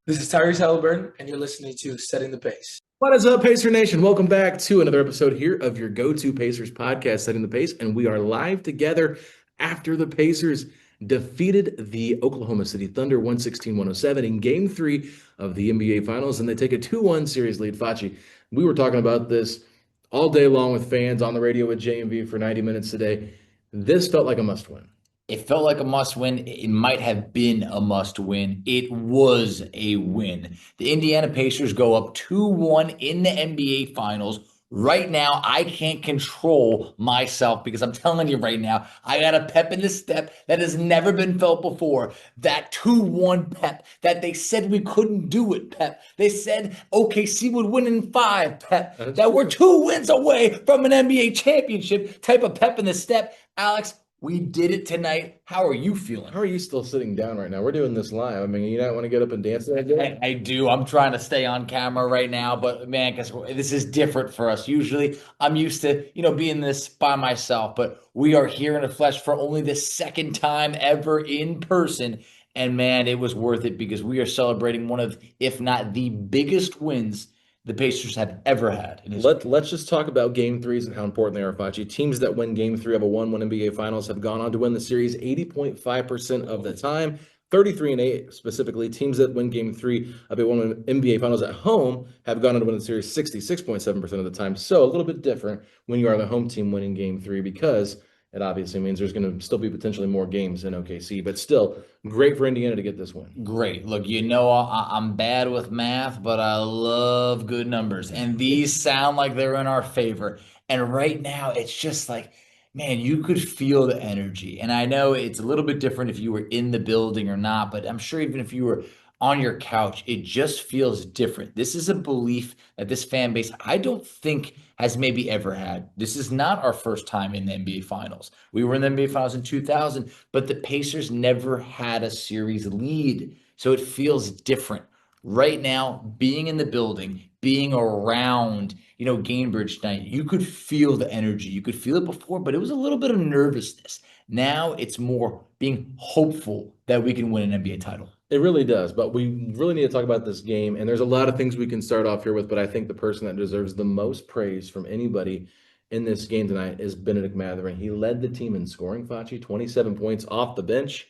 This is Tyrese Haliburton, and you're listening to Setting the Pace. What is up, Pacer Nation? Welcome back to another episode here of your go-to Pacers podcast, Setting the Pace, and we are live together after the Pacers defeated the Oklahoma City Thunder 116-107 in Game 3 of the NBA Finals, and they take a 2-1 series lead. Facci, we were talking about this all day long with fans on the radio with JMV for 90 minutes today. This felt like a must-win. It felt like a must win. It might have been a must win. It was a win. The Indiana Pacers go up 2-1 in the NBA Finals. Right now, I can't control myself because I'm telling you right now, I got a pep in the step that has never been felt before. That 2-1 pep that they said we couldn't do it, pep. They said OKC would win in 5, pep. That we're 2 wins away from an NBA championship type of pep in the step. Alex, we did it tonight. How are you feeling? How are you still sitting down right now? We're doing this live. I mean, you not want to get up and dance today? I do. I'm trying to stay on camera right now, but man, because this is different for us. Usually I'm used to, being this by myself, but we are here in the flesh for only the second time ever in person. And man, it was worth it because we are celebrating one of, if not the biggest wins the Pacers have ever had. Let's just talk about Game 3s and how important they are, Facci. Teams that win Game 3 of a 1-1 NBA Finals have gone on to win the series 80.5% of the time, 33-8 specifically. Teams that win Game 3 of a 1-1 NBA Finals at home have gone on to win the series 66.7% of the time. So a little bit different when you are the home team winning Game 3 because it obviously means there's going to still be potentially more games in OKC, but still great for Indiana to get this win. Great. Look, I'm bad with math, but I love good numbers. And these sound like they're in our favor. And right now, it's just like, man, you could feel the energy. And I know it's a little bit different if you were in the building or not, but I'm sure even if you were on your couch, it just feels different. This is a belief that this fan base, I don't think has maybe ever had. This is not our first time in the NBA Finals. We were in the NBA Finals in 2000, but the Pacers never had a series lead. So it feels different. Right now, being in the building, being around, Gainbridge tonight, you could feel the energy. You could feel it before, but it was a little bit of nervousness. Now it's more being hopeful that we can win an NBA title. It really does, but we really need to talk about this game, and there's a lot of things we can start off here with, but I think the person that deserves the most praise from anybody in this game tonight is Benedict Mathurin. He led the team in scoring, Facci, 27 points off the bench.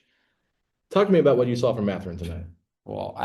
Talk to me about what you saw from Mathurin tonight. Well,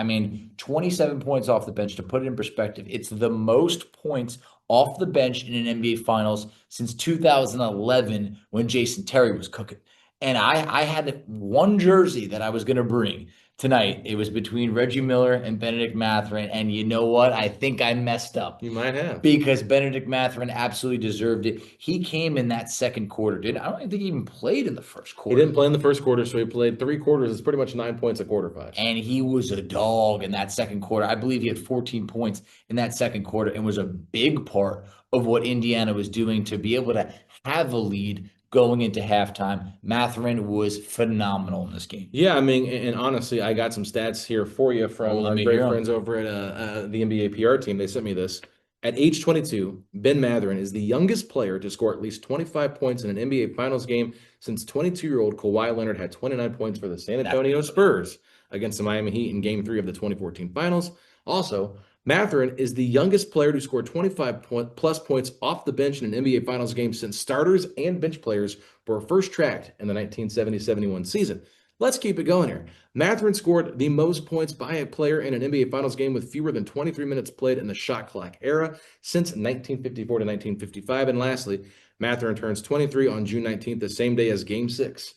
27 points off the bench, to put it in perspective, it's the most points off the bench in an NBA Finals since 2011 when Jason Terry was cooking. And I had one jersey that I was going to bring tonight. It was between Reggie Miller and Benedict Mathurin. And you know what? I think I messed up. You might have. Because Benedict Mathurin absolutely deserved it. He came in that second quarter, I don't think he even played in the first quarter. He didn't play in the first quarter, so he played 3 quarters. It's pretty much 9 points a quarter, Facci. And he was a dog in that second quarter. I believe he had 14 points in that second quarter and was a big part of what Indiana was doing to be able to have a lead going into halftime. Mathurin was phenomenal in this game. Yeah, and honestly, I got some stats here for you from our great friends over at the NBA PR team. They sent me this. At age 22, Benn Mathurin is the youngest player to score at least 25 points in an NBA Finals game since 22-year-old Kawhi Leonard had 29 points for the San Antonio Spurs against the Miami Heat in Game 3 of the 2014 Finals. Also, Mathurin is the youngest player to score 25-plus points off the bench in an NBA Finals game since starters and bench players were first tracked in the 1970-71 season. Let's keep it going here. Mathurin scored the most points by a player in an NBA Finals game with fewer than 23 minutes played in the shot clock era since 1954 to 1955. And lastly, Mathurin turns 23 on June 19th, the same day as Game 6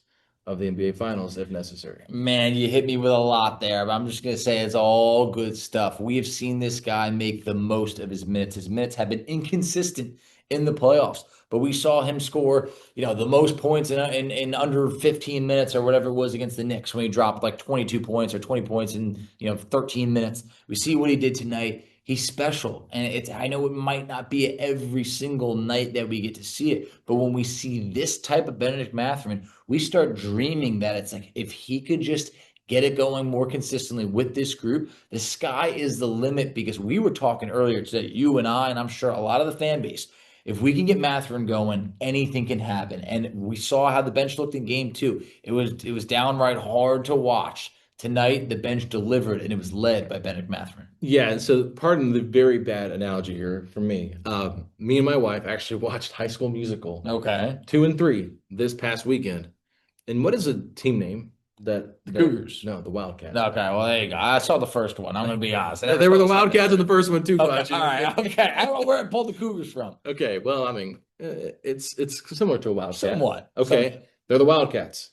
of the NBA Finals, if necessary. Man, you hit me with a lot there, but I'm just going to say it's all good stuff. We have seen this guy make the most of his minutes. His minutes have been inconsistent in the playoffs, but we saw him score, the most points in under 15 minutes or whatever it was against the Knicks when he dropped like 22 points or 20 points in, 13 minutes. We see what he did tonight. He's special, and I know it might not be every single night that we get to see it, but when we see this type of Benedict Mathurin, we start dreaming that it's like if he could just get it going more consistently with this group, the sky is the limit. Because we were talking earlier today, you and I, and I'm sure a lot of the fan base, if we can get Mathurin going, anything can happen. And we saw how the bench looked in Game 2. It was downright hard to watch Tonight, the bench delivered, and it was led by Benedict Mathurin. Yeah, so pardon the very bad analogy here from me. Me and my wife actually watched High School Musical Okay. 2 and 3 this past weekend. And what is a team name The Cougars. No, the Wildcats. Okay, well, there you go. I saw the first one. I'm going to be honest. They were the Wildcats in the first one too, Okay, Facci. all right. Okay. I don't know where I pulled the Cougars from. Okay, well, I mean, it's similar to a Wildcat. Somewhat. Okay, they're the Wildcats.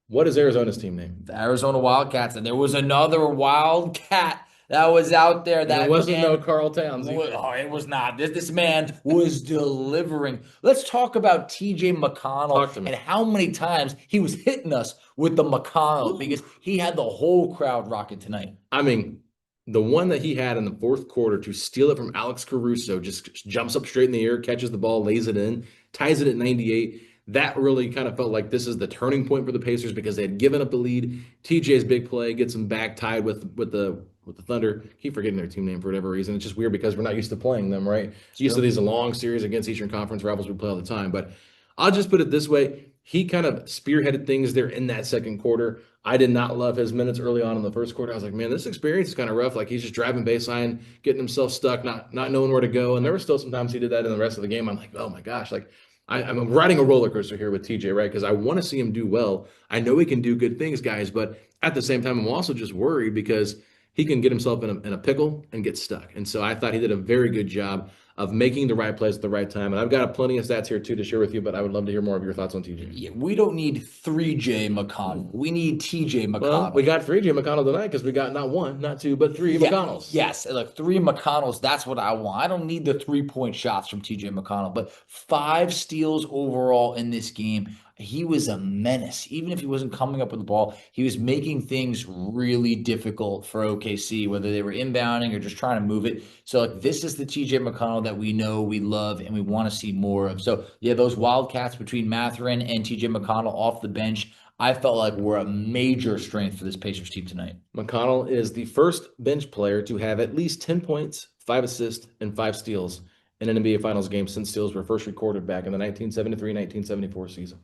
What is Arizona's team name? The Arizona Wildcats, and there was another Wildcat that was out there. That it wasn't no Carl Towns. Oh, it was not. This man was delivering. Let's talk about TJ McConnell and how many times he was hitting us with the McConnell because he had the whole crowd rocking tonight. I mean, the one that he had in the fourth quarter to steal it from Alex Caruso, just jumps up straight in the air, catches the ball, lays it in, ties it at 98. That really kind of felt like this is the turning point for the Pacers because they had given up the lead. TJ's big play gets them back tied with the Thunder. Keep forgetting their team name for whatever reason. It's just weird because we're not used to playing them, right? Used to these long series against Eastern Conference rivals we play all the time. But I'll just put it this way. He kind of spearheaded things there in that second quarter. I did not love his minutes early on in the first quarter. I was like, man, this experience is kind of rough. Like he's just driving baseline, getting himself stuck, not knowing where to go. And there were still sometimes he did that in the rest of the game. I'm like, oh my gosh, like I'm riding a roller coaster here with TJ, right? Because I want to see him do well. I know he can do good things, guys, but at the same time, I'm also just worried because he can get himself in a pickle and get stuck. And so I thought he did a very good job of making the right plays at the right time. And I've got plenty of stats here too to share with you, but I would love to hear more of your thoughts on TJ. Yeah, we don't need 3J McConnell. We need TJ McConnell. Well, we got 3J McConnell tonight because we got not one, not two, but three McConnells. Yes, look, 3 McConnells, that's what I want. I don't need the 3-point shots from TJ McConnell, but 5 steals overall in this game. He was a menace. Even if he wasn't coming up with the ball, he was making things really difficult for OKC, whether they were inbounding or just trying to move it. So like, this is the TJ McConnell that we know, we love, and we want to see more of. So yeah, those Wildcats between Mathurin and TJ McConnell off the bench, I felt like were a major strength for this Pacers team tonight. McConnell is the first bench player to have at least 10 points, 5 assists, and 5 steals in an NBA Finals game since steals were first recorded back in the 1973-1974 season.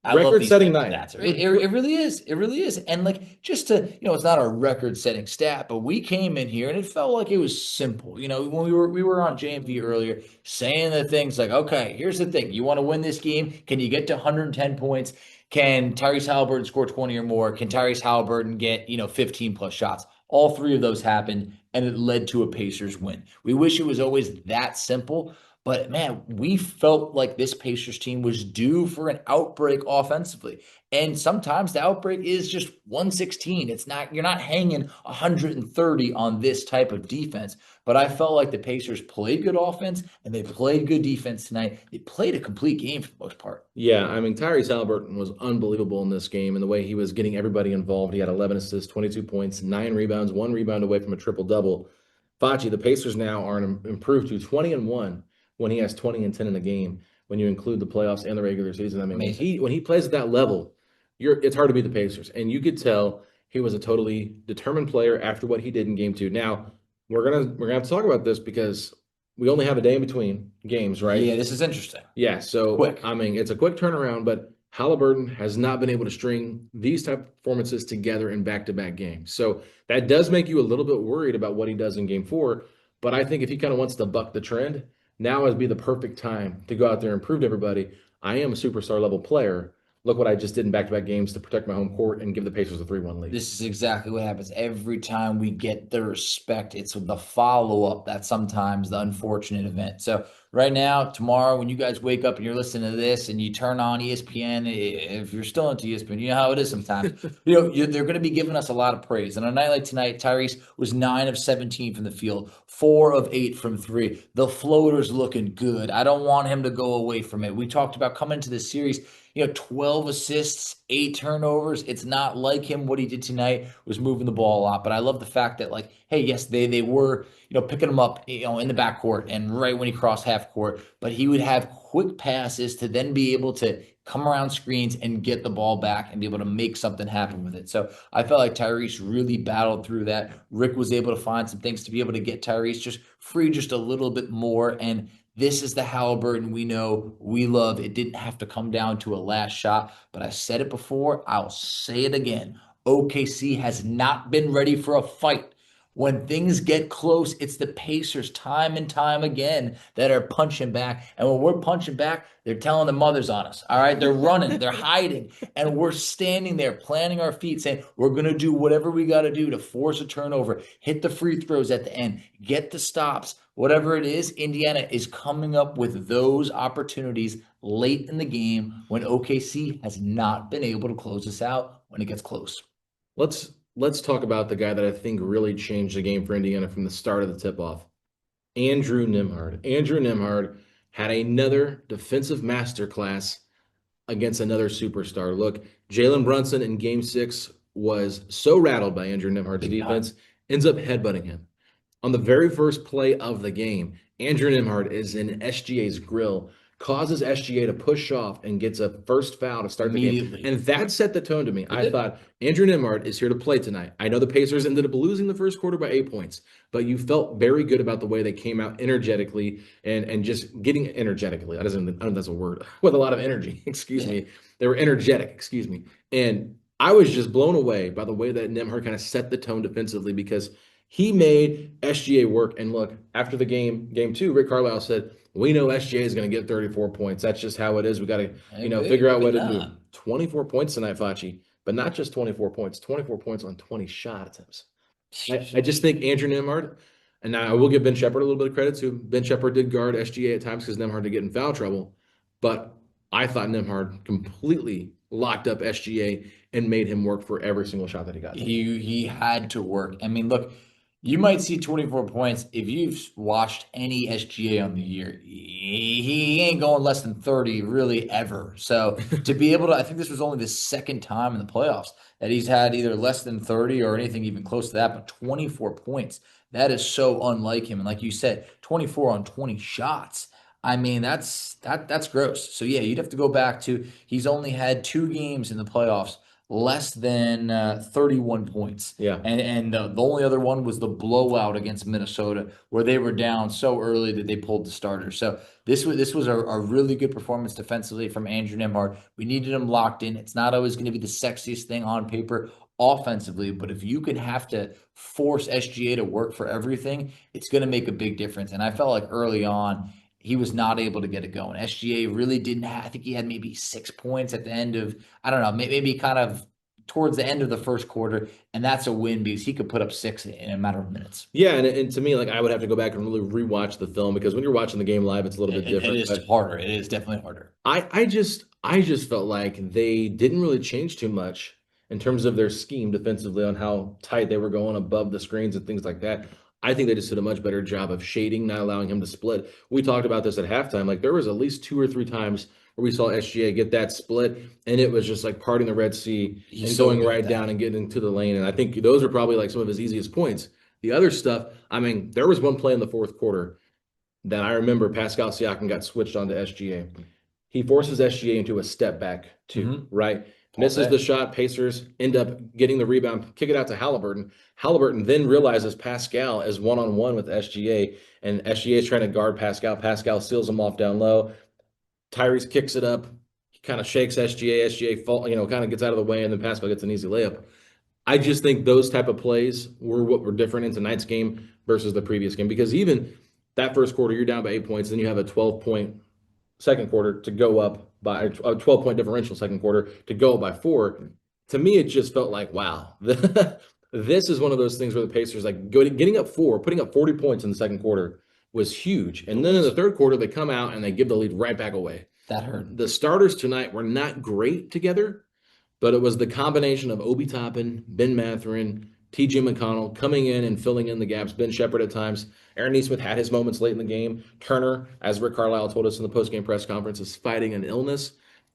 Record-setting night. It really is. It really is. And like, just to, it's not a record-setting stat, but we came in here and it felt like it was simple. When we were on JMV earlier saying the things like, okay, here's the thing. You want to win this game? Can you get to 110 points? Can Tyrese Haliburton score 20 or more? Can Tyrese Haliburton get, 15 plus shots? All 3 of those happened, and it led to a Pacers win. We wish it was always that simple. But man, we felt like this Pacers team was due for an outbreak offensively. And sometimes the outbreak is just 116. You're not hanging 130 on this type of defense. But I felt like the Pacers played good offense and they played good defense tonight. They played a complete game for the most part. Yeah, I mean, Tyrese Haliburton was unbelievable in this game and the way he was getting everybody involved. He had 11 assists, 22 points, 9 rebounds, 1 rebound away from a triple-double. Facci, the Pacers now are improved to 20-1. When he has 20 and 10 in a game, when you include the playoffs and the regular season. I mean, when he plays at that level, it's hard to beat the Pacers. And you could tell he was a totally determined player after what he did in game 2. Now, we're gonna have to talk about this because we only have a day in between games, right? Yeah, this is interesting. Yeah, so quick. I mean, it's a quick turnaround, but Haliburton has not been able to string these type of performances together in back-to-back games. So that does make you a little bit worried about what he does in game 4. But I think if he kind of wants to buck the trend, now would be the perfect time to go out there and prove to everybody, I am a superstar level player. Look what I just did in back-to-back games to protect my home court and give the Pacers a 3-1 lead. This is exactly what happens. Every time we get the respect, it's the follow-up that's sometimes the unfortunate event. So right now, tomorrow, when you guys wake up and you're listening to this and you turn on ESPN, if you're still into ESPN, you know how it is sometimes. They're going to be giving us a lot of praise. And on a night like tonight, Tyrese was 9 of 17 from the field, 4 of 8 from 3. The floater's looking good. I don't want him to go away from it. We talked about coming into this series, 12 assists, 8 turnovers. It's not like him. What he did tonight was moving the ball a lot. But I love the fact that, like, hey, yes, they were, picking him up, in the backcourt and right when he crossed half court. But he would have quick passes to then be able to come around screens and get the ball back and be able to make something happen with it. So I felt like Tyrese really battled through that. Rick was able to find some things to be able to get Tyrese just free just a little bit more. And this is the Haliburton we know, we love. It didn't have to come down to a last shot, but I said it before, I'll say it again. OKC has not been ready for a fight. When things get close, it's the Pacers time and time again that are punching back. And when we're punching back, they're telling the mothers on us. All right. They're running, they're hiding. And we're standing there planting our feet saying, we're going to do whatever we got to do to force a turnover, hit the free throws at the end, get the stops, whatever it is. Indiana is coming up with those opportunities late in the game when OKC has not been able to close us out when it gets close. Let's talk about the guy that I think really changed the game for Indiana from the start of the tip-off. Andrew Nembhard. Andrew Nembhard had another defensive masterclass against another superstar. Look, Jalen Brunson in Game 6 was so rattled by Andrew Nembhard's defense, ends up headbutting him. On the very first play of the game, Andrew Nembhard is in SGA's grill, causes SGA to push off and gets a first foul to start the game. And that set the tone to me. I thought, Andrew Nembhard is here to play tonight. I know the Pacers ended up losing the first quarter by 8 points, but you felt very good about the way they came out energetically and just getting energetically. I don't know if that's a word. With a lot of energy, excuse me. They were energetic, excuse me. And I was just blown away by the way that Nembhard kind of set the tone defensively because he made SGA work. And look, after the game 2, Rick Carlisle said, we know SGA is going to get 34 points. That's just how it is. We got to, figure out what to do. 24 points tonight, Facci, but not just 24 points, 24 points on 20 shot attempts. I just think Andrew Nembhard, and now I will give Ben Sheppard a little bit of credit too. Ben Sheppard did guard SGA at times because Nembhard did get in foul trouble, but I thought Nembhard completely locked up SGA and made him work for every single shot that he got. He had to work. I mean, look, you might see 24 points. If you've watched any SGA on the year, he ain't going less than 30 really ever. So to be able to, I think this was only the second time in the playoffs that he's had either less than 30 or anything even close to that, but 24 points. That is so unlike him. And like you said, 24 on 20 shots. I mean, that's gross. So yeah, you'd have to go back to, he's only had 2 games in the playoffs less than 31 points. Yeah. And the only other one was the blowout against Minnesota where they were down so early that they pulled the starter. So this was a really good performance defensively from Andrew Nembhard. We needed him locked in. It's not always going to be the sexiest thing on paper offensively, but if you can have to force SGA to work for everything, it's going to make a big difference. And I felt like early on, he was not able to get it going. SGA really didn't have, I think he had maybe 6 points at the end of, I don't know, maybe kind of towards the end of the first quarter. And that's a win because he could put up 6 in a matter of minutes. Yeah. And to me, like, I would have to go back and really rewatch the film because when you're watching the game live, it's a little bit different. It is harder. It is definitely harder. I just felt like they didn't really change too much in terms of their scheme defensively on how tight they were going above the screens and things like that. I think they just did a much better job of shading, not allowing him to split. We talked about this at halftime. Like, there was at least 2 or 3 times where we saw SGA get that split, and it was just like parting the Red Sea and going right down and getting into the lane. And I think those are probably like some of his easiest points. The other stuff, I mean, there was one play in the fourth quarter that I remember Pascal Siakam got switched onto SGA. He forces SGA into a step back too, right? Misses the shot. Pacers end up getting the rebound, kick it out to Haliburton. Haliburton then realizes Pascal is one-on-one with SGA, and SGA is trying to guard Pascal. Pascal seals him off down low. Tyrese kicks it up. He kind of shakes SGA. SGA kind of gets out of the way, and then Pascal gets an easy layup. I just think those type of plays were what were different in tonight's game versus the previous game, because even that first quarter, you're down by 8 points, then you have a 12-point second quarter to go up by a 12-point differential second quarter to go up by 4. To me, it just felt like, wow, this is one of those things where the Pacers, like, getting up 4, putting up 40 points in the second quarter was huge. And then in the third quarter, they come out and they give the lead right back away. That hurt. The starters tonight were not great together, but it was the combination of Obi Toppin, Ben Mathurin, T.J. McConnell coming in and filling in the gaps. Ben Sheppard at times. Aaron Nesmith had his moments late in the game. Turner, as Rick Carlisle told us in the postgame press conference, is fighting an illness,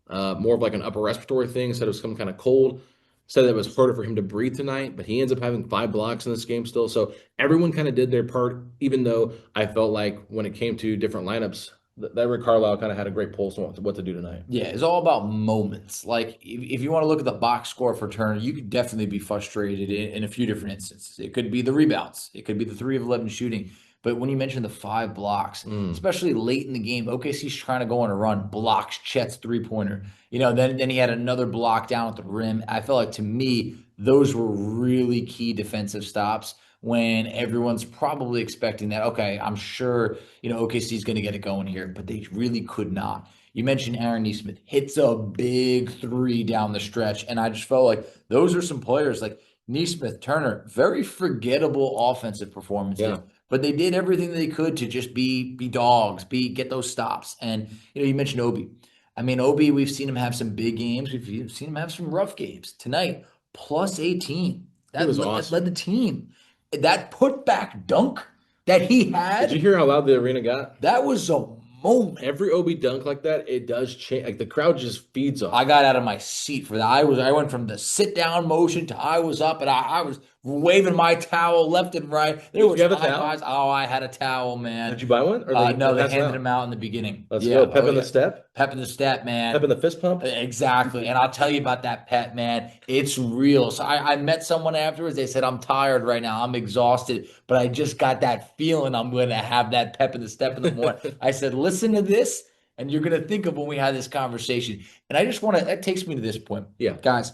more of like an upper respiratory thing. Said it was some kind of cold. Said that it was harder for him to breathe tonight, but he ends up having 5 blocks in this game still. So everyone kind of did their part, even though I felt like when it came to different lineups, that Rick Carlisle kind of had a great pulse on what to do tonight. Yeah, it's all about moments. Like, if you want to look at the box score for Turner, you could definitely be frustrated in a few different instances. It could be the rebounds. It could be the 3 of 11 shooting. But when you mention the 5 blocks, especially late in the game, OKC's trying to go on a run, blocks Chet's 3-pointer. Then he had another block down at the rim. I felt like, to me, those were really key defensive stops when everyone's probably expecting that, okay, I'm sure, OKC is going to get it going here, but they really could not. You mentioned Aaron Nesmith hits a big three down the stretch, and I just felt like those are some players like Nesmith, Turner, very forgettable offensive performances. Yeah. But they did everything they could to just be dogs, get those stops. And you mentioned Obi. I mean, Obi, we've seen him have some big games. We've seen him have some rough games. Tonight, plus 18. That was awesome. Led the team. That putback dunk that he had. Did you hear how loud the arena got? That was a moment. Every Obi dunk like that, it does change. Like the crowd just feeds off. I got out of my seat for that. I went from the sit down motion to I was up, and I was waving my towel left and right. Did you have a towel? Oh, I had a towel, man. Did you buy one? Or no, they handed them out in the beginning. Let's go. Pep in the step? Pep in the step, man. Pep in the fist pump? Exactly. And I'll tell you about that pep, man. It's real. So I met someone afterwards. They said, I'm tired right now. I'm exhausted, but I just got that feeling I'm going to have that pep in the step in the morning. I said, listen to this, and you're going to think of when we had this conversation. And I just want to, that takes me to this point. Yeah. Guys,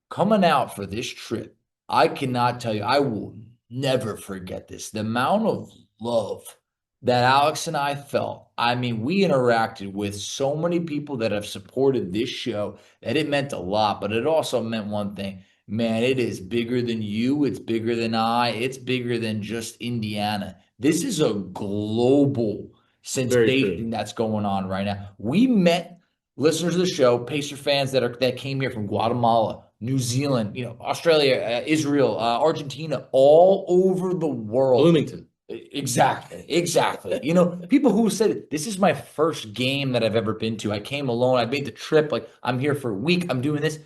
coming out for this trip, I cannot tell you, I will never forget this. The amount of love that Alex and I felt. I mean, we interacted with so many people that have supported this show that it meant a lot, but it also meant one thing. Man, it is bigger than you. It's bigger than I. It's bigger than just Indiana. This is a global sensation that's going on right now. We met listeners of the show, Pacer fans that came here from Guatemala, New Zealand, Australia, Israel, Argentina, all over the world. Bloomington. Exactly. People who said, this is my first game that I've ever been to. I came alone. I made the trip. Like, I'm here for a week. I'm doing this.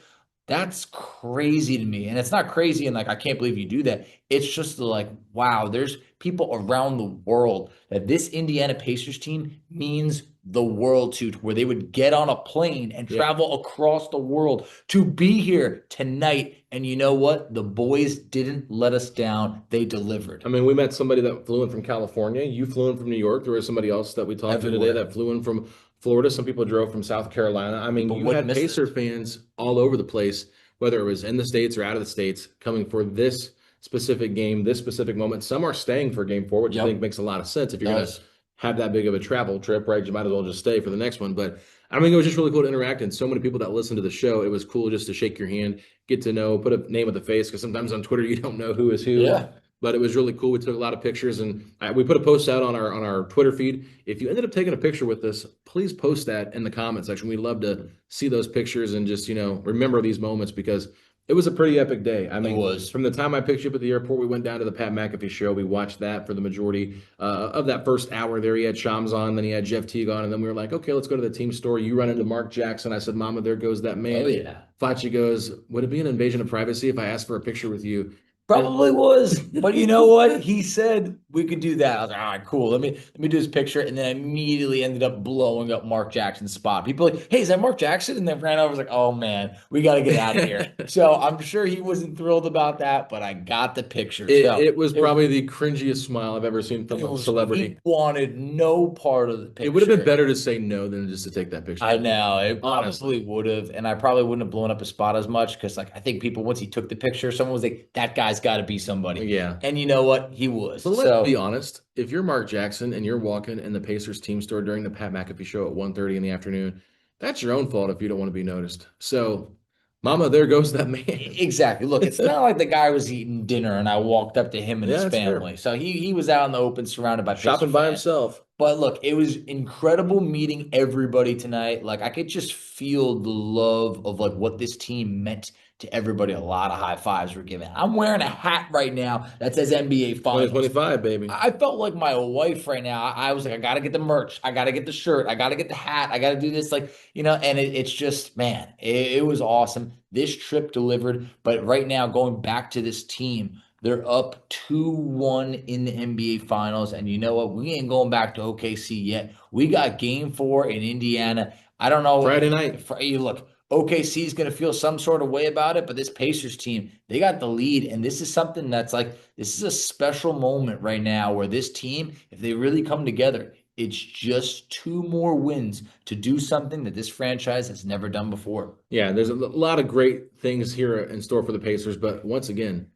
That's crazy to me. And it's not crazy and like, I can't believe you do that. It's just like, wow, there's people around the world that this Indiana Pacers team means the world to where they would get on a plane and travel across the world to be here tonight. And you know what? The boys didn't let us down. They delivered. I mean, we met somebody that flew in from California. You flew in from New York. There was somebody else that we talked to today that flew in from Florida. Some people drove from South Carolina. I mean, you had Pacer fans all over the place, whether it was in the States or out of the States, coming for this specific game, this specific moment. Some are staying for game 4, which I think makes a lot of sense. If you're going to have that big of a travel trip, right, you might as well just stay for the next one. But I mean, it was just really cool to interact. And so many people that listened to the show, it was cool just to shake your hand, get to know, put a name with a face, because sometimes on Twitter you don't know who is who. Yeah. But it was really cool. We took a lot of pictures, and we put a post out on our Twitter feed. If you ended up taking a picture with us, please post that in the comment section. We'd love to see those pictures and just, remember these moments, because it was a pretty epic day. I mean, it was. From the time I picked you up at the airport, we went down to the Pat McAfee show. We watched that for the majority of that first hour there. He had Shams on, then he had Jeff Teague on, and then we were like, okay, let's go to the team store. You run into Mark Jackson. I said, Mama, there goes that man. Oh, yeah. Facci goes, would it be an invasion of privacy if I asked for a picture with you? Probably was, but you know what? He said we could do that. I was like, all right, cool. Let me do this picture, and then I immediately ended up blowing up Mark Jackson's spot. People like, hey, is that Mark Jackson? And then ran over. I was like, oh man, we got to get out of here. So I'm sure he wasn't thrilled about that, but I got the picture. It was probably the cringiest smile I've ever seen from a celebrity. He wanted no part of the picture. It would have been better to say no than just to take that picture. I know it honestly would have, and I probably wouldn't have blown up his spot as much because, like, I think people once he took the picture, someone was like, that guy's got to be somebody. Yeah. And you know what? He was. But let's be honest. If you're Mark Jackson and you're walking in the Pacers team store during the Pat McAfee show at 1:30 in the afternoon, that's your own fault if you don't want to be noticed. So, Mama, there goes that man. Exactly. Look, it's not like the guy was eating dinner and I walked up to him and his family. Fair. So he was out in the open surrounded by shopping by himself. But look, it was incredible meeting everybody tonight. Like, I could just feel the love of like what this team meant to everybody. A lot of high fives were given. I'm wearing a hat right now that says NBA Finals 2025, baby. I felt like my wife right now. I was like, I got to get the merch. I got to get the shirt. I got to get the hat. I got to do this. Like, and it's just, man, it was awesome. This trip delivered. But right now, going back to this team, they're up 2-1 in the NBA Finals. And you know what? We ain't going back to OKC yet. We got game 4 in Indiana. I don't know. Friday night. Look, OKC is going to feel some sort of way about it, but this Pacers team, they got the lead. And this is something that's like, this is a special moment right now where this team, if they really come together, It's just 2 more wins to do something that this franchise has never done before. Yeah, there's a lot of great things here in store for the Pacers, but once again,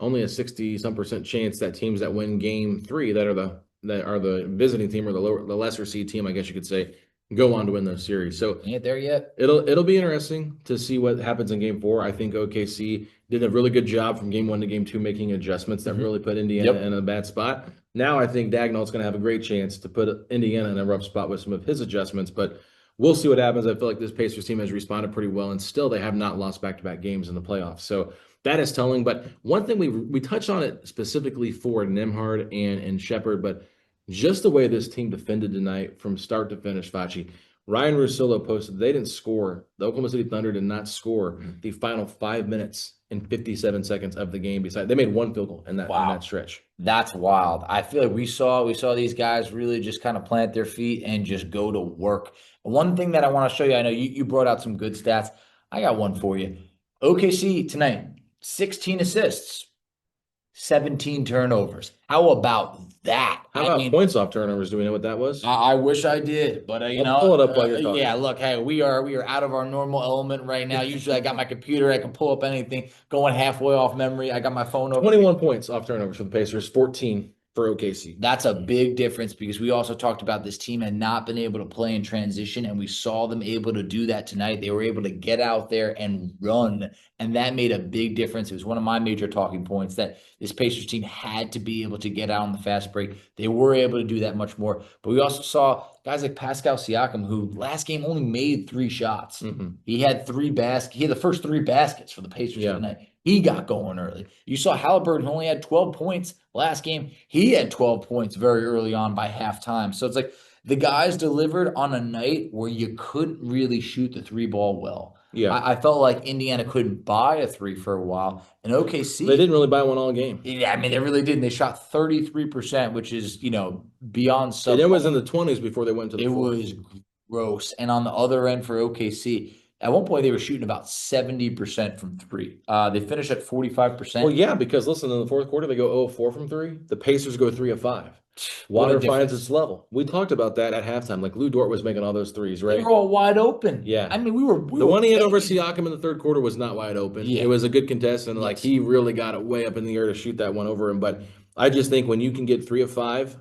only a 60-some% chance that teams that win game 3 that are the visiting team or the lesser seed team, I guess you could say, go on to win those series. So Ain't there yet. It'll be interesting to see what happens in game 4. I think OKC did a really good job from game 1 to game 2 making adjustments that really put Indiana in a bad spot. Now I think Dagnall's going to have a great chance to put Indiana in a rough spot with some of his adjustments, but we'll see what happens. I feel like this Pacers team has responded pretty well, and still they have not lost back-to-back games in the playoffs. So that is telling. But one thing we touched on it specifically for Nembhard and Shepherd, but just the way this team defended tonight from start to finish, Facci. Ryan Russillo posted they didn't score. The Oklahoma City Thunder did not score the final 5 minutes and 57 seconds of the game. Besides, they made 1 field goal in that stretch. That's wild. I feel like we saw these guys really just kind of plant their feet and just go to work. One thing that I want to show you, I know you brought out some good stats. I got one for you. OKC tonight, 16 assists, 17 turnovers. How about that? How about points off turnovers? Do we know what that was? I wish I did, but pull it up while you're talking. Yeah, look, hey, we are out of our normal element right now. Usually I got my computer, I can pull up anything, going halfway off memory. I got my phone over. 21 points off turnovers for the Pacers, 14 for OKC. That's a big difference because we also talked about this team had not been able to play in transition, and we saw them able to do that tonight. They were able to get out there and run, and that made a big difference. It was one of my major talking points that this Pacers team had to be able to get out on the fast break. They were able to do that much more, but we also saw guys like Pascal Siakam, who last game only made 3 shots. He had 3 baskets. He had the first 3 baskets for the Pacers tonight. He got going early. You saw Haliburton, who only had 12 points last game. He had 12 points very early on by halftime. So it's like the guys delivered on a night where you couldn't really shoot the 3-ball well. Yeah, I felt like Indiana couldn't buy a 3 for a while. And OKC, they didn't really buy one all game. Yeah, I mean, they really didn't. They shot 33%, which is, beyond stuff. And it was in the 20s before they went to the floor. It was gross. And on the other end for OKC, at one point, they were shooting about 70% from 3. They finished at 45%. Well, yeah, because listen, in the fourth quarter, they go 0-4 from 3. The Pacers go 3 of 5. Water finds its level. We talked about that at halftime. Like Lou Dort was making all those threes, right? They were all wide open. Yeah. I mean, we were the one he had over Siakam in the third quarter was not wide open. Yeah. It was a good contest, and like he really got it way up in the air to shoot that one over him. But I just think when you can get 3 of 5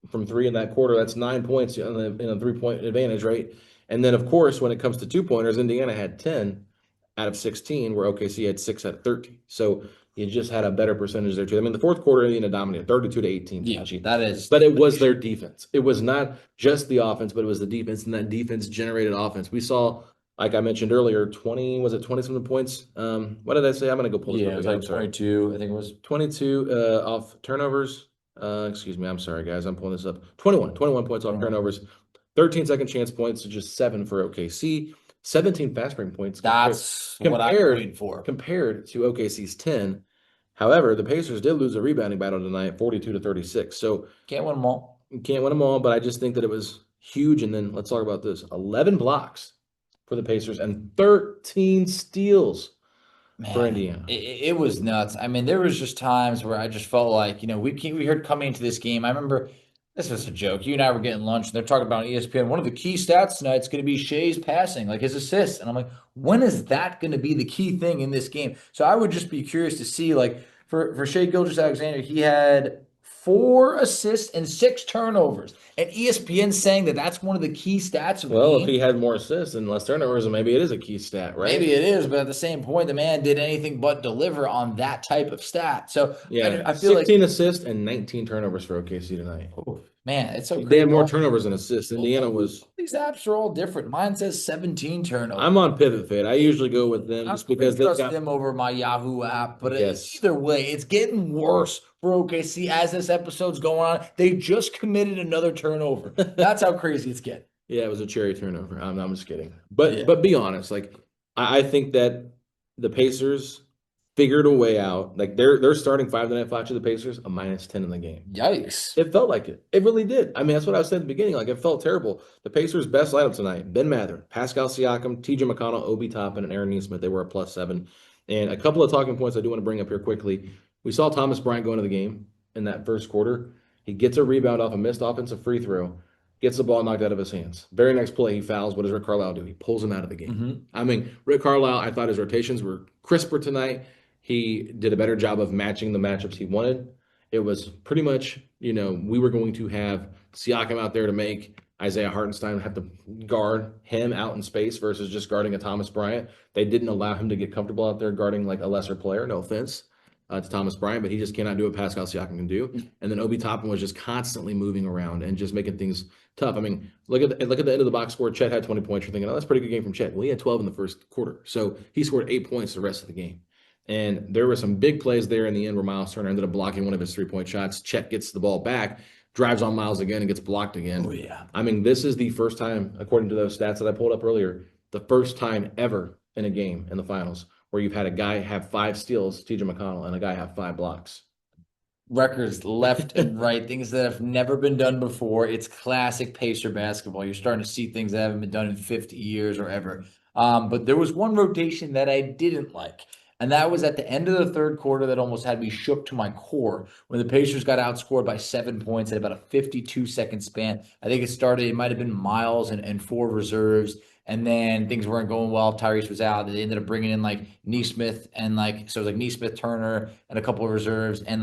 from 3 in that quarter, that's 9 points in a 3-point advantage, right? And then, of course, when it comes to 2-pointers, Indiana had 10 out of 16, where OKC had 6 out of 13. So you just had a better percentage there, too. I mean, the fourth quarter, Indiana dominated 32-18. Yeah, that is. But it was their defense. It was not just the offense, but it was the defense, and that defense generated offense. We saw, like I mentioned earlier, 20-something points? What did I say? I'm going to go pull this up. It was like 22, I think it was. 22 off turnovers. Excuse me, I'm sorry, guys. I'm pulling this up. 21 points off turnovers. 13 second chance points to just 7 for OKC. 17 fast break points. That's what I'm waiting for. Compared to OKC's 10. However, the Pacers did lose a rebounding battle tonight, 42-36. So can't win them all. You can't win them all, but I just think that it was huge. And then let's talk about this: 11 blocks for the Pacers and 13 steals for Indiana. It was nuts. I mean, there was just times where I just felt like, we heard coming into this game. I remember. This was a joke. You and I were getting lunch, and they're talking about on ESPN. One of the key stats tonight is going to be Shai's passing, like his assists. And I'm like, when is that going to be the key thing in this game? So I would just be curious to see, like, for Shai Gilgeous-Alexander, he had 4 assists and 6 turnovers. And ESPN saying that that's one of the key stats of the game. Well, if he had more assists and less turnovers, then maybe it is a key stat, right? Maybe it is, but at the same point, the man did anything but deliver on that type of stat. So yeah, I feel 16 assists and 19 turnovers for OKC tonight. Oh, man, it's so crazy. They had more turnovers than assists. Indiana was. These apps are all different. Mine says 17 turnovers. I'm on Pivot Fit. I usually go with them just because they trust them over my Yahoo app. But either way, it's getting worse for OKC as this episode's going on. They just committed another turnover. That's how crazy it's getting. Yeah, it was a cherry turnover. I'm just kidding. But be honest, like I think that the Pacers figured a way out. Like they're starting 5 tonight, Facci, the Pacers, a -10 in the game. Yikes. It felt like it. It really did. I mean, that's what I was saying at the beginning. Like, it felt terrible. The Pacers' best lineup tonight: Benn Mathurin, Pascal Siakam, TJ McConnell, Obi Toppin, and Aaron Nesmith. They were a +7. And a couple of talking points I do want to bring up here quickly. We saw Thomas Bryant go into the game in that first quarter. He gets a rebound off a missed offensive free throw. gets the ball knocked out of his hands. Very next play, he fouls. What does Rick Carlisle do? He pulls him out of the game. Mm-hmm. I mean, Rick Carlisle, I thought his rotations were crisper tonight. He did a better job of matching the matchups he wanted. It was pretty much, we were going to have Siakam out there to make Isaiah Hartenstein have to guard him out in space versus just guarding a Thomas Bryant. They didn't allow him to get comfortable out there guarding like a lesser player. No offense to Thomas Bryant, but he just cannot do what Pascal Siakam can do. And then Obi Toppin was just constantly moving around and just making things tough. I mean, look at the end of the box score. Chet had 20 points. You're thinking, oh, that's a pretty good game from Chet. Well, he had 12 in the first quarter. So he scored 8 points the rest of the game. And there were some big plays there in the end where Miles Turner ended up blocking one of his 3-point shots. Chet gets the ball back, drives on Miles again, and gets blocked again. Oh, yeah. I mean, this is the first time, according to those stats that I pulled up earlier, the first time ever in a game in the finals where you've had a guy have 5 steals, TJ McConnell, and a guy have 5 blocks. Records left and right, things that have never been done before. It's classic Pacer basketball. You're starting to see things that haven't been done in 50 years or ever. But there was one rotation that I didn't like. And that was at the end of the third quarter that almost had me shook to my core when the Pacers got outscored by 7 points at about a 52-second span. I think it might have been Miles and 4 reserves. And then things weren't going well. Tyrese was out. They ended up bringing in like Nesmith and so it was like Nesmith, Turner, and a couple of reserves. And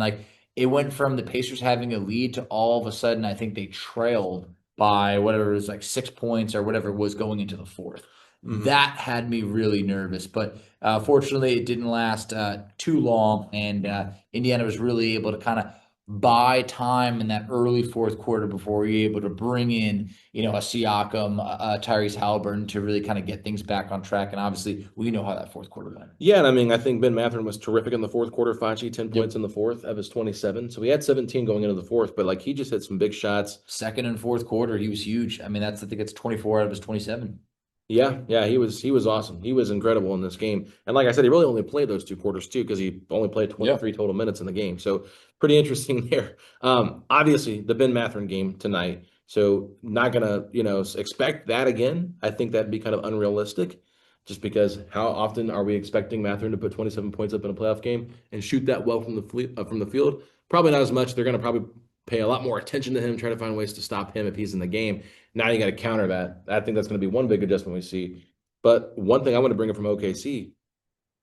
it went from the Pacers having a lead to all of a sudden, I think they trailed by whatever it was, like 6 points or whatever it was going into the fourth. Mm-hmm. That had me really nervous, but fortunately it didn't last too long, and Indiana was really able to kind of buy time in that early fourth quarter before we were able to bring in, a Siakam, Tyrese Haliburton to really kind of get things back on track. And obviously we know how that fourth quarter went. Yeah, and I mean, I think Benn Mathurin was terrific in the fourth quarter. Facci, 10 points in the fourth of his 27. So he had 17 going into the fourth, but he just hit some big shots. Second and fourth quarter, he was huge. I mean, I think it's 24 out of his 27. Yeah, he was awesome. He was incredible in this game. And like I said, he really only played those 2 quarters too, because he only played 23 total minutes in the game. So pretty interesting there. Obviously the Benn Mathurin game tonight. So not gonna, expect that again. I think that'd be kind of unrealistic, just because how often are we expecting Mathurin to put 27 points up in a playoff game and shoot that well from the field? Probably not as much. They're gonna probably pay a lot more attention to him, try to find ways to stop him if he's in the game. Now you got to counter that. I think that's going to be one big adjustment we see. But one thing I want to bring up from OKC,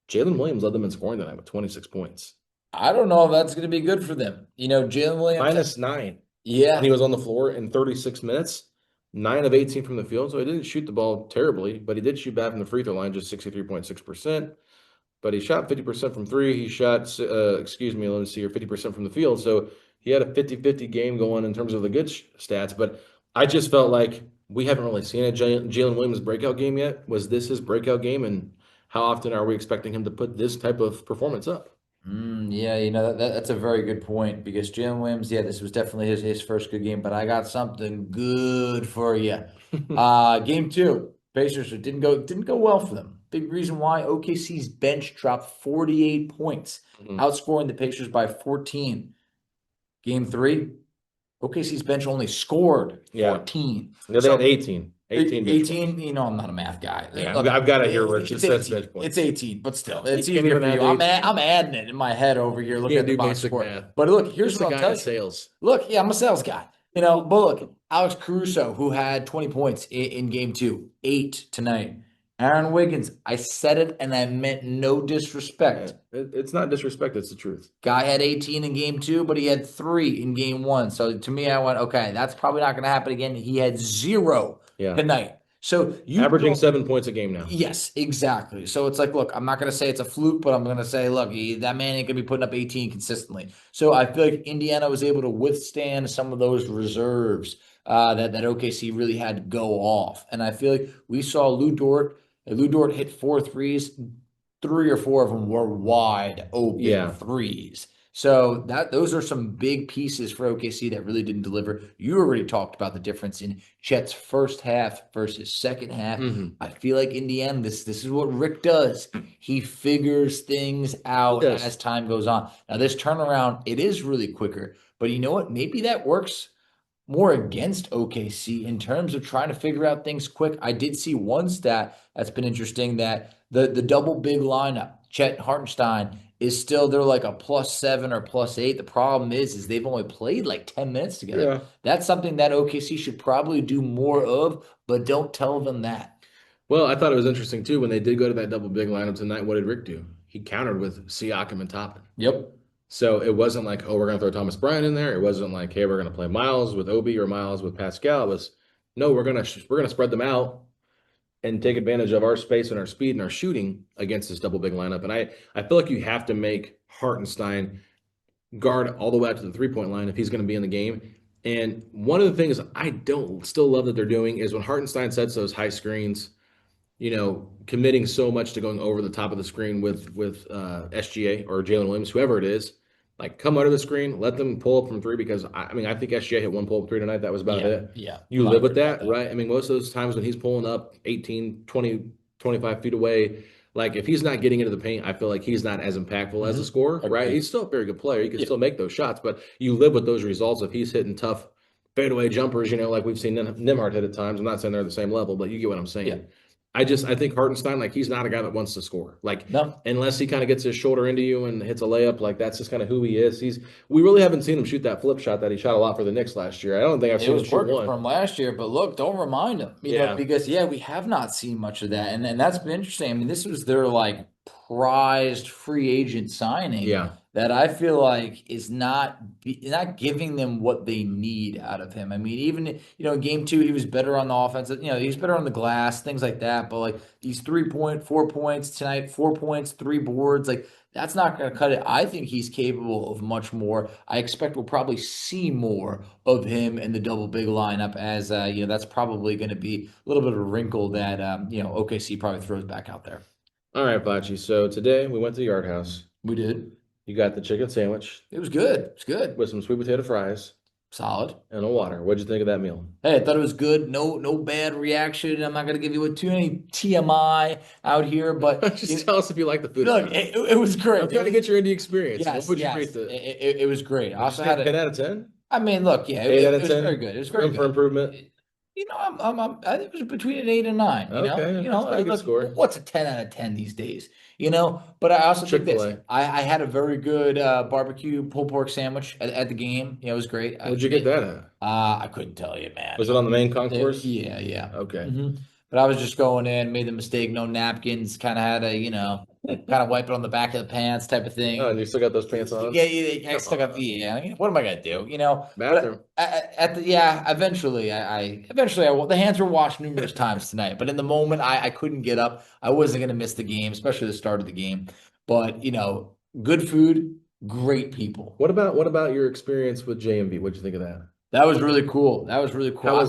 Jalen Williams led them in scoring tonight with 26 points. I don't know if that's going to be good for them. Jalen Williams. -9. Yeah. And he was on the floor in 36 minutes, 9 of 18 from the field. So he didn't shoot the ball terribly, but he did shoot bad from the free throw line, just 63.6%. But he shot 50% from 3. He shot, 50% from the field. So he had a 50-50 game going in terms of the good stats. But I just felt like we haven't really seen a Jalen Williams breakout game yet. Was this his breakout game? And how often are we expecting him to put this type of performance up? Yeah, that's a very good point, because Jalen Williams, this was definitely his first good game. But I got something good for you. Game 2, Pacers didn't go well for them. Big reason why: OKC's bench dropped 48 points, outscoring the Pacers by 14. Game 3, OKC's bench only scored 14. Yeah, they had 18. 18, I'm not a math guy. Yeah, look, I've got it here where it just says bench points. It's 18, but still, it's easier for you. I'm adding it in my head over here, looking at the box score. Math. But look, here's what I'll tell you. Sales. Look, I'm a sales guy. But look, Alex Caruso, who had 20 points in game 2, 8 tonight. Aaron Wiggins, I said it and I meant no disrespect. It's not disrespect, it's the truth. Guy had 18 in game 2, but he had 3 in game 1. So to me, I went, okay, that's probably not going to happen again. He had 0 tonight. So averaging 7 points a game now. Yes, exactly. So it's like, look, I'm not going to say it's a fluke, but I'm going to say, look, that man ain't going to be putting up 18 consistently. So I feel like Indiana was able to withstand some of those reserves that OKC really had to go off. And I feel like we saw Lou Dort hit 4 threes. 3 or 4 of them were wide open threes. So those are some big pieces for OKC that really didn't deliver. You already talked about the difference in Chet's first half versus second half. I feel like Indiana, this is what Rick does. He figures things out as time goes on. Now this turnaround, it is really quicker, but you know what? Maybe that works more against OKC in terms of trying to figure out things quick. I did see one stat that's been interesting, that the double big lineup, Chet Hartenstein is still they're like a +7 or +8. The problem is they've only played like 10 minutes together. Yeah. That's something that OKC should probably do more of, but don't tell them that. Well, I thought it was interesting too when they did go to that double big lineup tonight. What did Rick do? He countered with Siakam and Toppin. Yep. So it wasn't like, oh, we're going to throw Thomas Bryant in there. It wasn't like, hey, we're going to play Miles with Obi or Miles with Pascal. It was, no, we're going to spread them out and take advantage of our space and our speed and our shooting against this double big lineup. And I feel like you have to make Hartenstein guard all the way out to the 3-point line if he's going to be in the game. And one of the things I don't still love that they're doing is when Hartenstein sets those high screens, committing so much to going over the top of the screen with SGA or Jalen Williams, whoever it is, like come under the screen, let them pull up from three, because I think SGA hit one pull-up three tonight. That was about it. Yeah. You live with that, right? I mean, most of those times when he's pulling up 18, 20, 25 feet away, like if he's not getting into the paint, I feel like he's not as impactful as a scorer, right? He's still a very good player. He can still make those shots, but you live with those results if he's hitting tough fadeaway jumpers, like we've seen Nimhart hit at times. I'm not saying they're the same level, but you get what I'm saying. Yeah. I think Hartenstein, like he's not a guy that wants to score. Like, no. Unless he kind of gets his shoulder into you and hits a layup, like that's just kind of who he is. We really haven't seen him shoot that flip shot that he shot a lot for the Knicks last year. I don't think I've seen him shoot one. From last year, but look, don't remind him. Because we have not seen much of that, and that's been interesting. I mean, this was their like prized free agent signing. Yeah. That I feel like is not giving them what they need out of him. I mean, even, in game 2, he was better on the offense. He was better on the glass, things like that. But like these 4 points tonight, 4 points, 3 boards, like that's not going to cut it. I think he's capable of much more. I expect we'll probably see more of him in the double big lineup as, that's probably going to be a little bit of a wrinkle that, OKC probably throws back out there. All right, Facci. So today we went to the Yard House. We did. You got the chicken sandwich. It was good. It's good. With some sweet potato fries. Solid. And a water. What'd you think of that meal? Hey, I thought it was good. No bad reaction. I'm not going to give you too many TMI out here, but just tell us if you like the food. Look, it was great. I'm trying to get your Indy experience. Yes, what would you rate this? It was great. I also had a 10 out of 10. I mean, look, 8 out of 10. It was very good. It was very good. For improvement. I think it was between an 8 and 9. Okay, good score. What's a 10 out of 10 these days? But I also think this. I had a very good barbecue pulled pork sandwich at the game. It was great. Where'd you get that at? I couldn't tell you, man. Was it on the main concourse? Yeah. Okay. Mm-hmm. But I was just going in, made the mistake, no napkins, kind of had a, kind of wipe it on the back of the pants type of thing. Oh, and you still got those pants on? Yeah, I still got, what am I going to do, Bathroom. Eventually, the hands were washed numerous times tonight, but in the moment, I couldn't get up. I wasn't going to miss the game, especially the start of the game. But, good food, great people. What about your experience with JMV? What'd you think of that? That was really cool. How was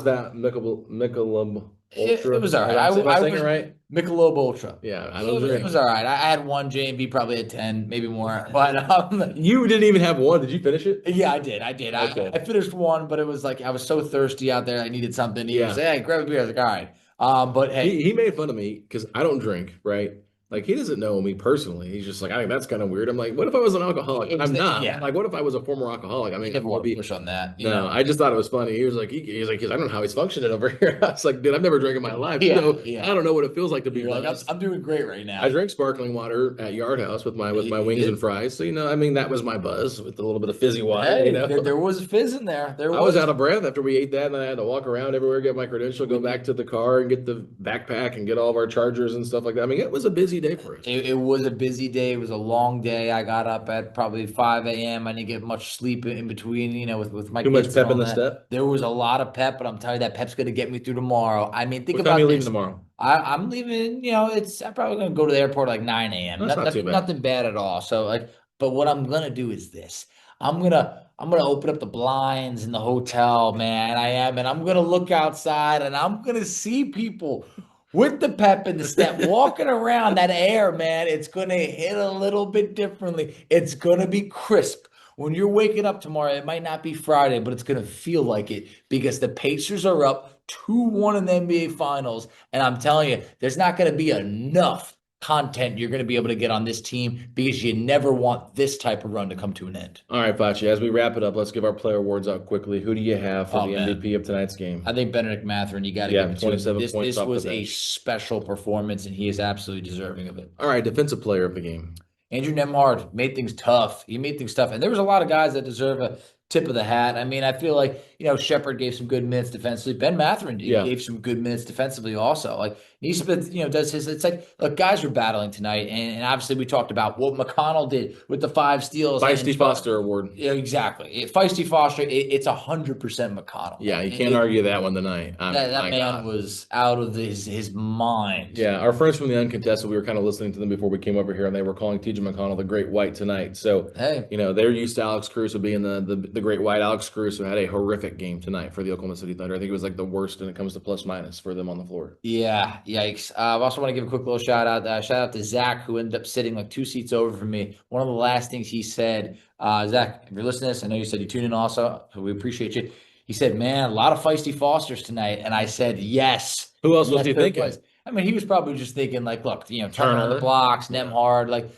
that Michelob Ultra? It was all right. I was saying it right? Michelob Ultra. Yeah, it was all right. I had one. JMV probably had 10, maybe more. But you didn't even have one. Did you finish it? Yeah, I did. Okay. I finished one, but it was like I was so thirsty out there. I needed something. He was, hey, grab a beer. I was like, all right. But hey, he made fun of me because I don't drink, right? Like, he doesn't know me personally. He's just like, I think that's kind of weird. I'm like, what if I was an alcoholic? I'm not. Yeah. Like, what if I was a former alcoholic? I mean, never want to push on that. No, I just thought it was funny. He was like, I don't know how he's functioning over here. I was like, dude, I've never drank in my life. I don't know what it feels like to be like, I'm doing great right now. I drink sparkling water at Yard House with my wings and fries. So, that was my buzz with a little bit of fizzy water. Hey, there was a fizz in there. I was out of breath after we ate that, and I had to walk around everywhere, get my credential, go back to the car and get the backpack and get all of our chargers and stuff like that. I mean, it was a busy day for us. It was a busy day. It was a long day. I got up at probably 5 a.m. I didn't get much sleep in between, with my kids. Too much pep in the step? There was a lot of pep, but I'm telling you, that pep's going to get me through tomorrow. I mean, think about this. What time are you leaving tomorrow? I'm leaving, I'm probably going to go to the airport like 9 a.m. That's not too bad. Nothing bad at all. So, but what I'm going to do is this. I'm gonna open up the blinds in the hotel, man. I am, and I'm gonna look outside, and I'm gonna see people with the pep in the step, walking around that air, man. It's going to hit a little bit differently. It's going to be crisp. When you're waking up tomorrow, it might not be Friday, but it's going to feel like it because the Pacers are up 2-1 in the NBA Finals. And I'm telling you, there's not going to be enough content you're going to be able to get on this team because you never want this type of run to come to an end. All right, Facci, as we wrap it up, let's give our player awards out quickly. Who do you have for the MVP of tonight's game? I think Benedict Mathurin, you got to give it to 27 him. points. This was a special performance, and he is absolutely deserving of it. All right, defensive player of the game. Andrew Nembhard made things tough. He made things tough. And there was a lot of guys that deserve a tip of the hat. I mean, I feel like, Shepard gave some good minutes defensively. Ben Mathurin gave some good minutes defensively also. Like, Nesmith, does his, it's like, look, guys were battling tonight. And obviously we talked about what McConnell did with the 5 steals. Feisty Foster Award. Yeah, exactly. Feisty Foster, it's 100% McConnell. Yeah, you can't argue that one tonight. That man was out of his mind. Yeah, our friends from the Uncontested, we were kind of listening to them before we came over here, and they were calling TJ McConnell the Great White tonight. So, hey, they're used to Alex Caruso being the Great White. Alex Caruso had a horrific game tonight for the Oklahoma City Thunder. I think it was like the worst when it comes to plus minus for them on the floor. Yeah, yikes. I also want to give a quick little shout out. Shout out to Zach, who ended up sitting like 2 seats over from me. One of the last things he said, Zach, if you're listening to this, I know you said you tuned in also, so we appreciate you. He said, man, a lot of feisty Fosters tonight. And I said, yes. Who else was he thinking? I mean, he was probably just thinking, like, look, Turner on the blocks, Nembhard, like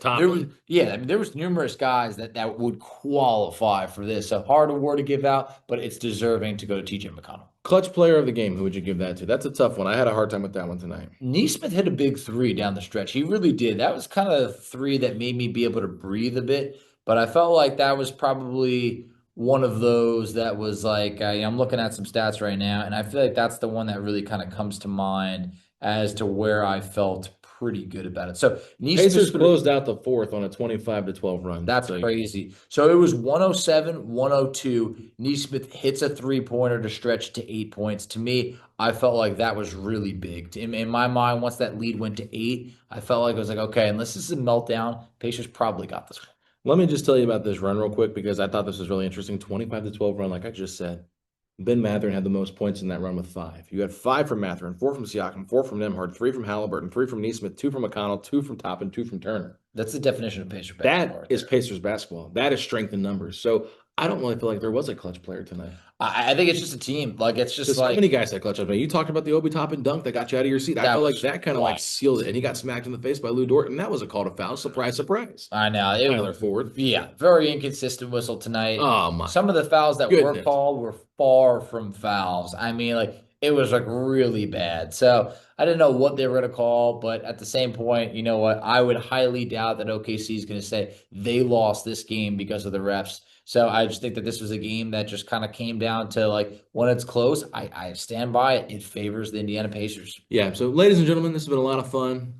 there was numerous guys that would qualify for this. A hard award to give out, but it's deserving to go to TJ McConnell. Clutch player of the game, who would you give that to? That's a tough one. I had a hard time with that one tonight. Nesmith hit a big 3 down the stretch. He really did. That was kind of the 3 that made me be able to breathe a bit. But I felt like that was probably one of those that was like, I'm looking at some stats right now, and I feel like that's the one that really kind of comes to mind as to where I felt pretty good about it. So Pacers closed out the 4th on a 25-12 run. That's crazy. So it was 107-102. Nesmith hits a 3-pointer to stretch to 8 points. To me, I felt like that was really big. In my mind, once that lead went to 8, I felt like I was like, okay, unless this is a meltdown, Pacers probably got this one. Let me just tell you about this run real quick because I thought this was really interesting. 25-12 run, like I just said. Ben Mathurin had the most points in that run with 5. You had 5 from Mathurin, 4 from Siakam, 4 from Nembhard, 3 from Haliburton, 3 from Nesmith, 2 from McConnell, 2 from Toppin, 2 from Turner. That's the definition of Pacers basketball. That is Pacers basketball. That is strength in numbers. So I don't really feel like there was a clutch player tonight. I think it's just a team. Like, it's just like... How many guys had clutch up? You talked about the Obi Toppin dunk that got you out of your seat. I feel like that kind of like sealed it. And he got smacked in the face by Lou Dort, and that was a call to foul. Surprise, surprise. I know. Tyler Ford. Yeah, very inconsistent whistle tonight. Oh, my. Some of the fouls that were called were far from fouls. I mean, like, it was like really bad. So I didn't know what they were going to call, but at the same point, you know what? I would highly doubt that OKC is going to say they lost this game because of the refs. So I just think that this was a game that just kind of came down to, like, when it's close, I stand by it. It favors the Indiana Pacers. Yeah. So, ladies and gentlemen, this has been a lot of fun.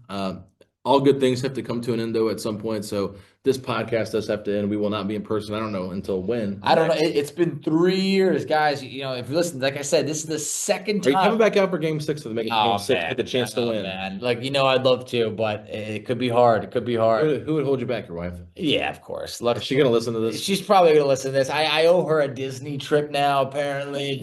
All good things have to come to an end, though, at some point. So this podcast does have to end. We will not be in person. I don't know until when. I don't know. It's been 3 years, guys. If you listen, like I said, this is the second time. Are you coming back out for Game 6 to make it Game 6? Get the chance to win. Man. Like, I'd love to, but it could be hard. It could be hard. Who would hold you back? Your wife? Yeah, of course. Look, is she going to listen to this? She's probably going to listen to this. I owe her a Disney trip now, apparently,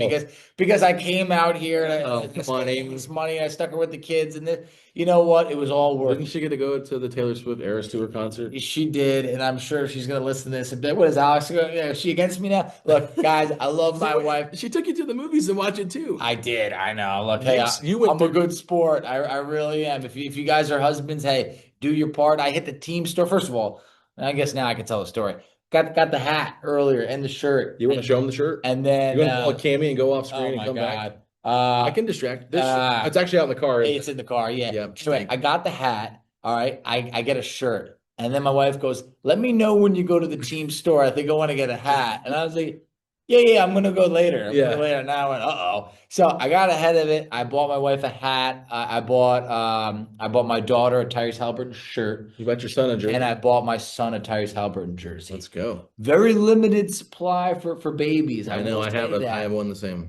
because I came out here and this money. I stuck her with the kids, and you know what? It was all worth. Didn't she get to go to the Taylor Swift Eras Tour concert? She did, and I'm sure she's going to listen to this. And what is Alex? Is she against me now? Look, guys, I love my wife. She took you to the movies and watch it too. I did. I know. Look, hey, I'm a good sport. I really am. If you guys are husbands, hey, do your part. I hit the team store. First of all, I guess now I can tell the story. Got the hat earlier and the shirt. You want to show them the shirt? And then you want to call a Cammy and go off screen and come back? I can distract. It's actually out in the car. It's in the car, yeah. Anyway, I got the hat. All right. I get a shirt. And then my wife goes, let me know when you go to the team store. I think I want to get a hat. And I was like, yeah, I'm going to go later. Later. Now I went, uh-oh. So I got ahead of it. I bought my wife a hat. I bought my daughter a Tyrese Haliburton shirt. You bought your son a jersey. And I bought my son a Tyrese Haliburton jersey. Let's go. Very limited supply for babies. I know. I have one the same.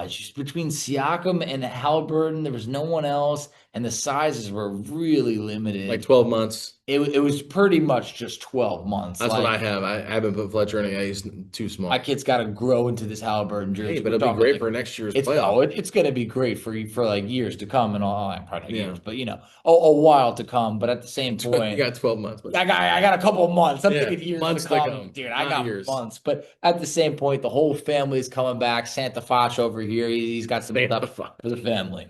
Just between Siakam and Haliburton, there was no one else. And the sizes were really limited. Like 12 months. It was pretty much just 12 months. That's what I have. I haven't put Fletcher in it. He's too small. My kid's got to grow into this Haliburton jersey. Hey, but it'll be great for next year's playoff. It's going to be great for like years to come and all. Probably years, but a while to come. But at the same point, you got 12 months. I got a couple of months. I'm thinking years months to come. Dude, I got years. Months. But at the same point, the whole family's coming back. Santa Foch over here. He's got some stuff for the family.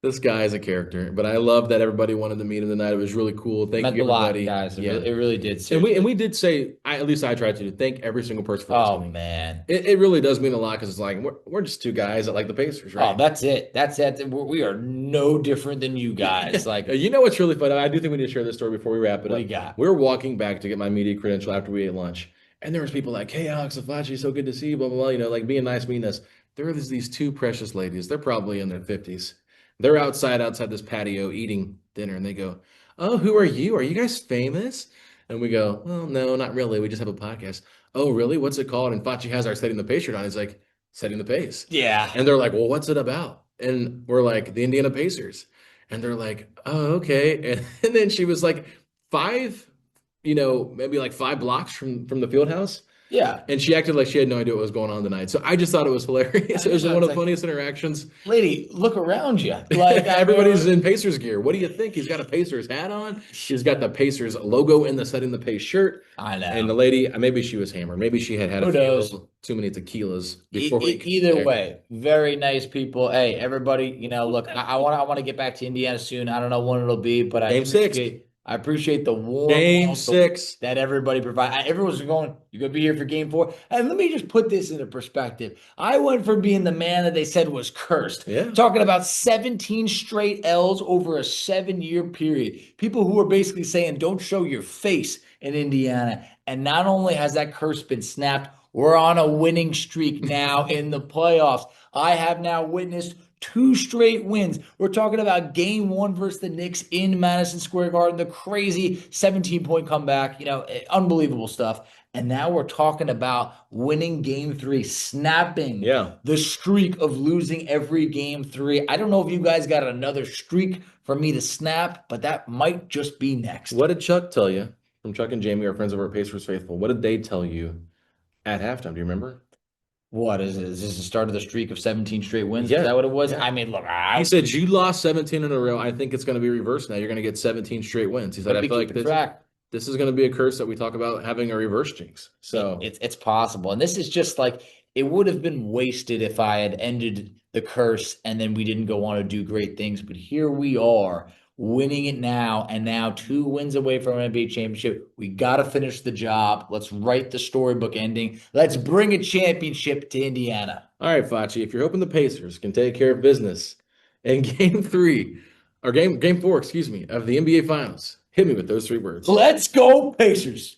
This guy is a character, but I love that everybody wanted to meet him tonight. It was really cool. Thank Meant you, a lot, everybody. guys. Yeah. It really did. And Seriously. we did say, at least I tried to thank every single person for Oh listening. man, It really does mean a lot because it's like we're just two guys that like the Pacers, right? oh, that's it. That's it. We are no different than you guys. Like, You know what's really funny? I do think we need to share this story before we wrap it what up. you got? We were walking back to get my media credential after we ate lunch, and there was people like, "Hey, Alex Facci, so good to see you." Blah blah blah. You know, like being nice, meeting us. There were these two precious ladies. They're probably in their 50s. They're outside this patio eating dinner, and they go, "Oh, who are you? Are you guys famous?" And we go, "Well, no, not really. We just have a podcast." "Oh, really? What's it called?" And Facci has our Setting the Pace shirt on. He's like, "Setting the Pace." Yeah. And they're like, "Well, what's it about?" And we're like, "The Indiana Pacers." And they're like, "Oh, okay." And then she was like maybe like 5 blocks from the field house. Yeah. And she acted like she had no idea what was going on tonight. So I just thought it was hilarious. It was one of the funniest interactions. Lady, look around you. Like Everybody's in Pacers gear. What do you think? He's got a Pacers hat on. She's got the Pacers logo in the Setting the Pace shirt. I know. And the lady, maybe she was hammered. Maybe she had Who knows? too many tequilas before Either way, very nice people. Hey, everybody, look, I want to get back to Indiana soon. I don't know when it'll be, but I appreciate the warm Game 6 that everybody provides. Everyone's going, you're going to be here for game 4. And let me just put this into perspective. I went from being the man that they said was cursed, talking about 17 straight L's over a 7-year period. People who were basically saying, don't show your face in Indiana. And not only has that curse been snapped, we're on a winning streak now in the playoffs. I have now witnessed 2 straight wins. We're talking about game 1 versus the Knicks in Madison Square Garden, the crazy 17-point comeback, unbelievable stuff. And now we're talking about winning game 3, snapping the streak of losing every game 3. I don't know if you guys got another streak for me to snap, but that might just be next. What did Chuck tell you from Chuck and Jamie, our friends over at Pacers Faithful? What did they tell you at halftime? Do you remember? What is it? Is this the start of the streak of 17 straight wins? Yeah. Is that what it was? Yeah. I mean, look, he said you lost 17 in a row. I think it's going to be reversed now. You're going to get 17 straight wins. He said, I feel like this is going to be a curse that we talk about having a reverse jinx. So it's possible. And this is just like, it would have been wasted if I had ended the curse and then we didn't go on to do great things. But here we are, winning it now, and now 2 wins away from an NBA championship. We got to finish the job. Let's write the storybook ending. Let's bring a championship to Indiana. All right, Facci, if you're hoping the Pacers can take care of business in game 4, of the NBA Finals, hit me with those 3 words. Let's go, Pacers.